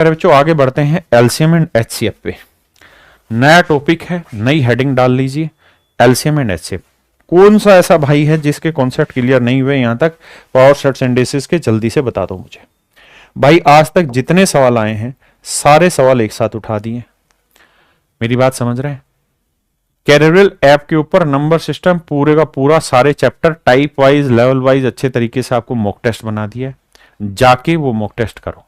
अरे बच्चों आगे बढ़ते हैं एलसीएम एंड एचसीएफ पे। नया टॉपिक है, नई हेडिंग डाल लीजिए, एलसीएम एंड एचसीएफ। कौन सा ऐसा भाई है जिसके कॉन्सेप्ट क्लियर नहीं हुए यहां तक, पावर सेट्स एंड इंडिसेस के, जल्दी से बता दो मुझे। भाई आज तक जितने सवाल आए हैं सारे सवाल एक साथ उठा दिए, मेरी बात समझ रहे हैं। कैरियर ऐप के ऊपर नंबर सिस्टम पूरे का पूरा सारे chapter type wise level wise अच्छे तरीके से आपको मॉक टेस्ट बना दिया है, जाके वो मॉक टेस्ट करो।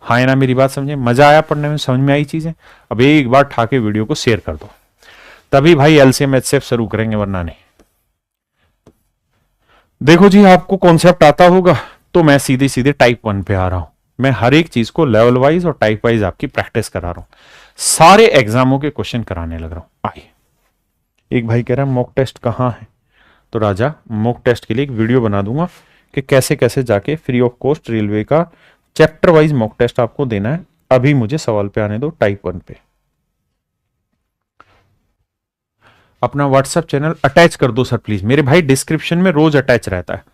हाँ ना, मेरी बात समझे, मजा आया पढ़ने में, समझ में आई चीजें। अब एक बार ठाके वीडियो को शेयर कर दो, तभी भाई एलसीएम एचसीएफ शुरू करेंगे, वरना नहीं। देखो जी, आपको कॉन्सेप्ट आता होगा तो मैं सीधे सीधे टाइप 1 पे आ रहा हूं। मैं हर एक चीज को लेवल वाइज और टाइप वाइज आपकी प्रैक्टिस करा रहा हूं, सारे एग्जामों के क्वेश्चन कराने लग रहा हूं। आइए, एक भाई कह रहा है मॉक टेस्ट कहां है, तो राजा मॉक टेस्ट के लिए एक वीडियो बना दूंगा कि कैसे कैसे जाके फ्री ऑफ कॉस्ट रेलवे का चैप्टर वाइज मॉक टेस्ट आपको देना है। अभी मुझे सवाल पे आने दो, टाइप 1 पे। अपना व्हाट्सएप चैनल अटैच कर दो सर प्लीज। मेरे भाई डिस्क्रिप्शन में रोज अटैच रहता है।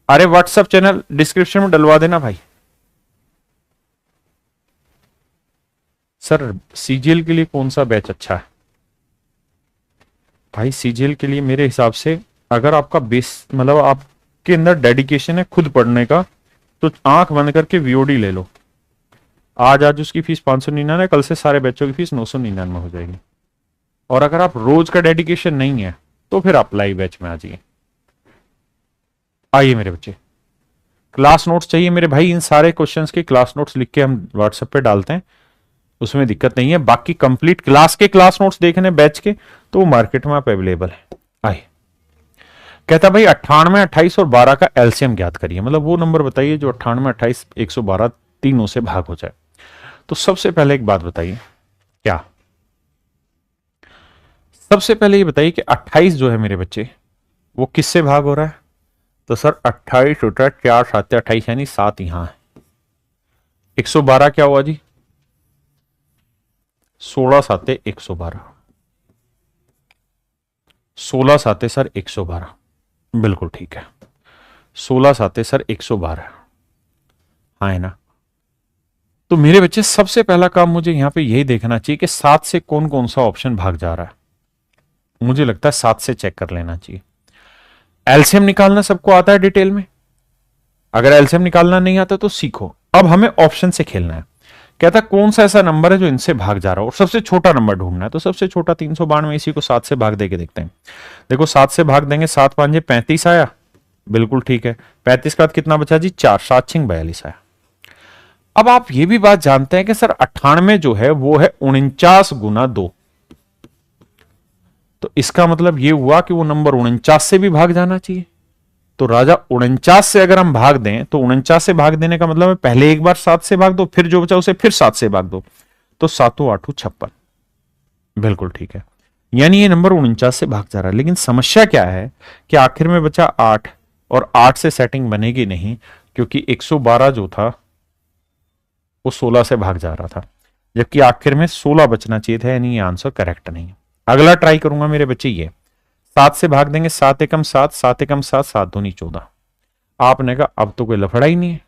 अरे व्हाट्सएप चैनल डिस्क्रिप्शन में डलवा देना भाई। सर सीजीएल के लिए कौन सा बैच अच्छा है? भाई सीजीएल के लिए मेरे हिसाब से अगर आपका बेस मतलब आपके अंदर डेडिकेशन है खुद पढ़ने का, तो आंख बंद करके वीओडी ले लो। आज उसकी फीस 599, कल से सारे बच्चों की फीस 999 हो जाएगी। और अगर आप रोज का डेडिकेशन नहीं है तो फिर आप लाइव बैच में आ जाइए। आइए मेरे बच्चे, क्लास नोट्स चाहिए मेरे भाई, इन सारे क्वेश्चंस के क्लास नोट्स लिख के हम व्हाट्सएप पे डालते हैं, उसमें दिक्कत नहीं है। बाकी कंप्लीट क्लास के क्लास नोट्स देखने बैच के, तो मार्केट में आप अवेलेबल है। आइए, कहता भाई 98, 28 और 12 का एलसीएम ज्ञात करिए। मतलब वो नंबर बताइए जो 98, 28, 112 तीनों से भाग हो जाए। तो सबसे पहले एक बात बताइए, क्या सबसे पहले ये बताइए कि 28 जो है मेरे बच्चे वो किससे भाग हो रहा है? तो सर 28 होता है 4 7 28, यानी 7 यहां है। 112 क्या हुआ जी? 16 7 112, 16 7 सर 112, बिल्कुल ठीक है। 16 7 सर 112, हाँ है ना। तो मेरे बच्चे सबसे पहला काम मुझे यहां पे यही देखना चाहिए कि 7 से कौन कौन सा ऑप्शन भाग जा रहा है। मुझे लगता है 7 से चेक कर लेना चाहिए। एलसीएम निकालना सबको आता है डिटेल में, अगर एलसीएम निकालना नहीं आता तो सीखो। अब हमें ऑप्शन से खेलना है। कहता कौन सा ऐसा नंबर है जो इनसे भाग जा रहा हो, और सबसे छोटा नंबर ढूंढना है। तो सबसे छोटा 392, इसी को 7 से भाग दे के देखते हैं। देखो 7 से भाग देंगे, 7 5 35 आया, बिल्कुल ठीक है। 35 के बाद कितना बचा जी? 4, 7 6 42 आया। अब आप ये भी बात जानते हैं कि सर 98 जो है वो है 49 गुना 2, तो इसका मतलब ये हुआ कि वो नंबर 49 से भी भाग जाना चाहिए। तो राजा 49 से अगर हम भाग दें, तो 49 से भाग देने का मतलब है पहले एक बार 7 से भाग दो, फिर जो बचा उसे फिर 7 से भाग दो, तो 7 8 56, बिल्कुल ठीक है। यानी ये नंबर 49 से भाग जा रहा है। लेकिन समस्या क्या है कि आखिर में बचा 8, और 8 से सेटिंग बनेगी नहीं, क्योंकि 112 जो था वो 16 से भाग जा रहा था, जबकि आखिर में 16 बचना चाहिए था। यानी ये आंसर करेक्ट नहीं है। अगला ट्राई करूंगा मेरे बच्चे, ये 7 से भाग देंगे, 7 एकम 7, 7 एकम 7, 7 दूनी 14। आपने कहा अब तो कोई लफड़ा ही नहीं है,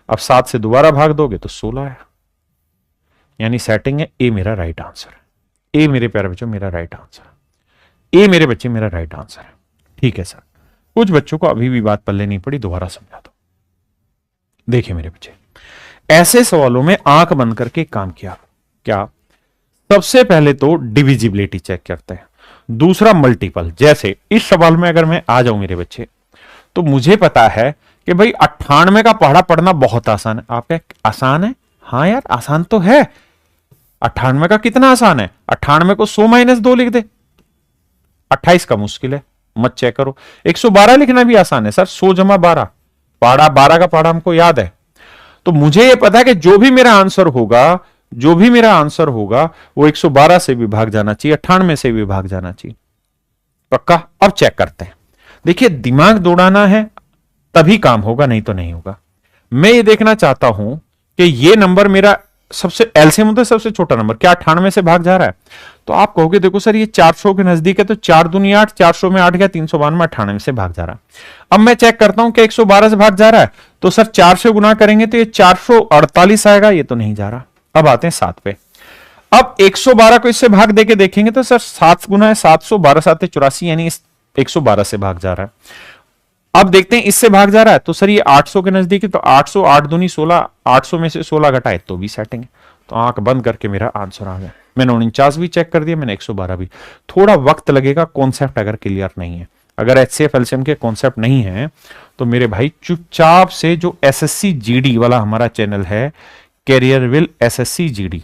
अब 7 से दोबारा भाग दोगे तो 16 है, यानी सेटिंग है। ए मेरा राइट आंसर है। ए मेरे प्यारे बच्चों मेरा राइट आंसर है। ए मेरे बच्चे मेरा राइट आंसर है। ठीक है सर, कुछ बच्चों को अभी भी बात पल्ले नहीं पड़ी, दोबारा समझा दो। देखिए मेरे बच्चे, ऐसे सवालों में आंख बंद करके काम किया। क्या? सबसे पहले तो डिविजिबिलिटी चेक करते हैं, दूसरा मल्टीपल। जैसे इस सवाल में अगर मैं आ जाऊं मेरे बच्चे, तो मुझे पता है कि भाई 98 का पहाड़ा पढ़ना बहुत आसान है। आप क्या आसान है? हाँ यार आसान तो है। 98 का कितना आसान है? 98 को 100 - 2 लिख दे। 28 का मुश्किल है, मत चेक करो। 112 लिखना भी आसान है सर, 100 - 12, पहाड़ा 12 का पहाड़ा हमको याद है। तो मुझे यह पता है कि जो भी मेरा आंसर होगा वो 112 से भी भाग जाना चाहिए, 98 से भी भाग जाना चाहिए। पक्का? अब चेक करते हैं। देखिए, दिमाग दौड़ाना है तभी काम होगा, नहीं तो नहीं होगा। मैं ये देखना चाहता हूं कि ये नंबर मेरा सबसे एलसीएम होता है, सबसे छोटा नंबर, क्या 98 से भाग जा रहा है? तो आप कहोगे देखो सर ये 400 के नजदीक है, तो 4 दूनी 8, 400 में 8 गया, 392 98 से भाग जा रहा है। अब मैं चेक करता हूं कि 112 से भाग जा रहा है, तो सर 4 से गुना करेंगे तो ये 448 आएगा, ये तो नहीं जा रहा। अब आते हैं 7 पे। अब 112 को इससे भाग देके देखेंगे तो सर 7 गुना है 700, 12 7 84, यानी 112 से भाग जा रहा है। अब देखते हैं इससे भाग जा रहा है तो सर ये 800 के नजदीक है, तो 800 8 दूनी 16, 800 में से 16 घटाए तो भी सेटिंग है। तो आंख बंद करके मेरा आंसर आ गया। मैंने 49 भी चेक कर दिया, मैंने 112 भी। थोड़ा वक्त लगेगा कॉन्सेप्ट अगर क्लियर नहीं है। अगर HCF एलसीएम के कॉन्सेप्ट नहीं है तो मेरे भाई चुपचाप से जो SSC GD वाला हमारा चैनल है, कैरियर विल SSC GD,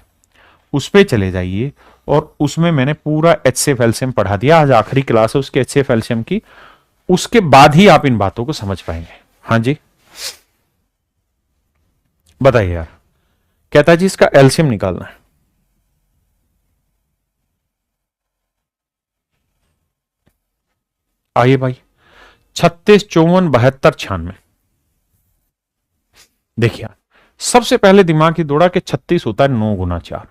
उस पे चले जाइए और उसमें मैंने पूरा HCF एलसीएम पढ़ा दिया। आज आखिरी क्लास है उसके HCF एलसीएम की, उसके बाद ही आप इन बातों को समझ पाएंगे। हाँ जी बताइए यार। कहता जी इसका एलसीएम निकालना है। आइए भाई, 36 54 72 96। देखिए सबसे पहले दिमाग की दौड़ा कि 36 होता है 9 गुना 4।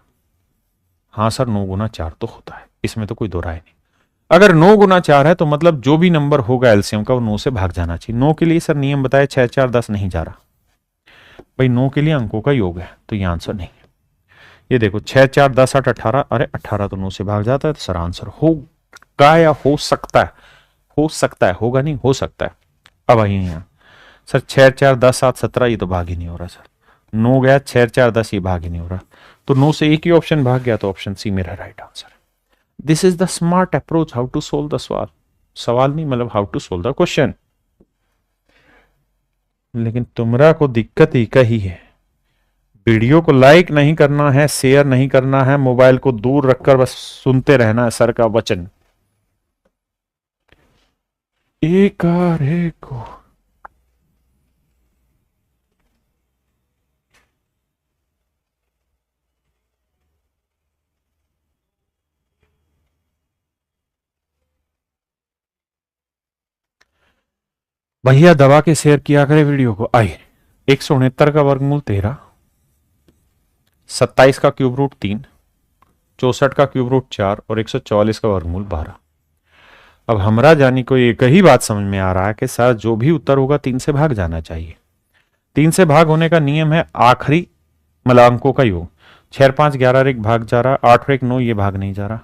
हाँ सर 9 गुना 4 तो होता है, इसमें तो कोई दो राय नहीं। अगर 9 गुना 4 है तो मतलब जो भी नंबर होगा एलसीएम का वो 9 से भाग जाना चाहिए। 9 के लिए सर नियम बताया 6 4 10 नहीं जा रहा भाई, 9 के लिए अंकों का योग है तो ये आंसर नहीं है। ये देखो 6 4 10 8 18, अरे 18 तो 9 से भाग जाता है, तो सर आंसर होगा या हो सकता है, हो सकता है, होगा नहीं, हो सकता है। अब आइए यहाँ सर 6 4 10 7 17, ये तो भाग ही नहीं हो रहा सर। 9 गया 6 4 10, ये भाग ही नहीं हो रहा, तो 9 से एक ही ऑप्शन भाग गया, तो ऑप्शन सी मेरा राइट आंसर है। This is the smart approach how to solve the सवाल, सवाल नहीं मतलब how to solve the question. लेकिन तुमरा को दिक्कत ही का ही है, वीडियो को लाइक नहीं करना है, शेयर नहीं करना है, मोबाइल को दूर रखकर बस सुनते रहना है सर का वचन। एक को भैया दबा के शेयर किया करे वीडियो को। आइए 169 का वर्गमूल 13, 27 का क्यूब रूट 3, 64 का क्यूब रूट 4 और 144 का वर्गमूल 12। अब हमरा जानी को एक ही बात समझ में आ रहा है कि सर जो भी उत्तर होगा 3 से भाग जाना चाहिए। 3 से भाग होने का नियम है आखिरी मतलब अंकों का योग। 6 5 11 1 भाग जा रहा, 8 1 9 ये भाग नहीं जा रहा,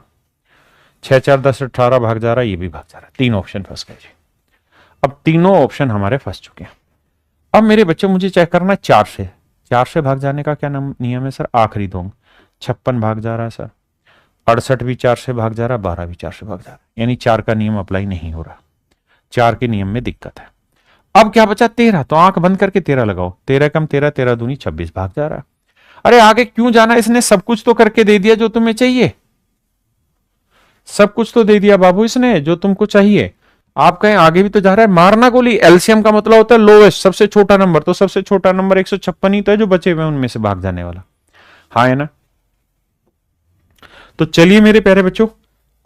6 4 10 18 भाग जा रहा, ये भी भाग जा रहा। 3 ऑप्शन फंस गए जी। अब तीनों ऑप्शन हमारे फंस चुके हैं। अब मेरे बच्चे मुझे चेक करना है 4 से, 4 से भाग जाने का क्या नियम है सर, आखिरी दो। 56 भाग जा रहा है सर, 68 भी 4 से भाग जा रहा, 12 भी 4 से भाग जा रहा, यानी 4 का नियम अप्लाई नहीं हो रहा, 4 के नियम में दिक्कत है। अब क्या बचा 13, तो आंख बंद करके 13 लगाओ, 13 कम 13, 13 दूनी 26 भाग जा रहा है। अरे आगे क्यों जाना, इसने सब कुछ तो करके दे दिया जो तुम्हें चाहिए, सब कुछ तो दे दिया बाबू इसने जो तुमको चाहिए। आप कहें आगे भी तो जा रहा है, मारना गोली। एलसीएम का मतलब होता है लोएस्ट, सबसे छोटा नंबर, तो सबसे छोटा नंबर 156 ही तो है जो बचे हुए उनमें से भाग जाने वाला। हाँ है ना। तो चलिए मेरे प्यारे बच्चों,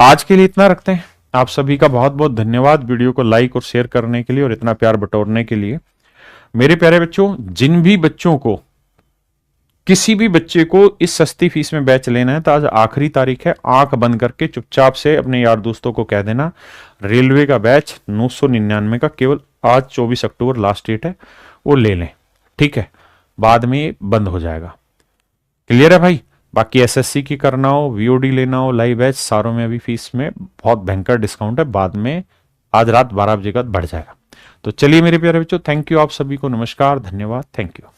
आज के लिए इतना रखते हैं। आप सभी का बहुत बहुत धन्यवाद वीडियो को लाइक और शेयर करने के लिए और इतना प्यार बटोरने के लिए। मेरे प्यारे बच्चों, जिन भी बच्चों को, किसी भी बच्चे को इस सस्ती फीस में बैच लेना है तो आज आखिरी तारीख है। आंख बंद करके चुपचाप से अपने यार दोस्तों को कह देना रेलवे का बैच 999 का केवल आज 24 अक्टूबर लास्ट डेट है, वो ले लें, ठीक है, बाद में बंद हो जाएगा। क्लियर है भाई। बाकी एसएससी की करना हो, वीओडी लेना हो, लाइव बैच, सारों में अभी फीस में बहुत भयंकर डिस्काउंट है, बाद में आज रात 12 बजे का बढ़ जाएगा। तो चलिए मेरे प्यारे बच्चों, थैंक यू आप सभी को, नमस्कार, धन्यवाद, थैंक यू।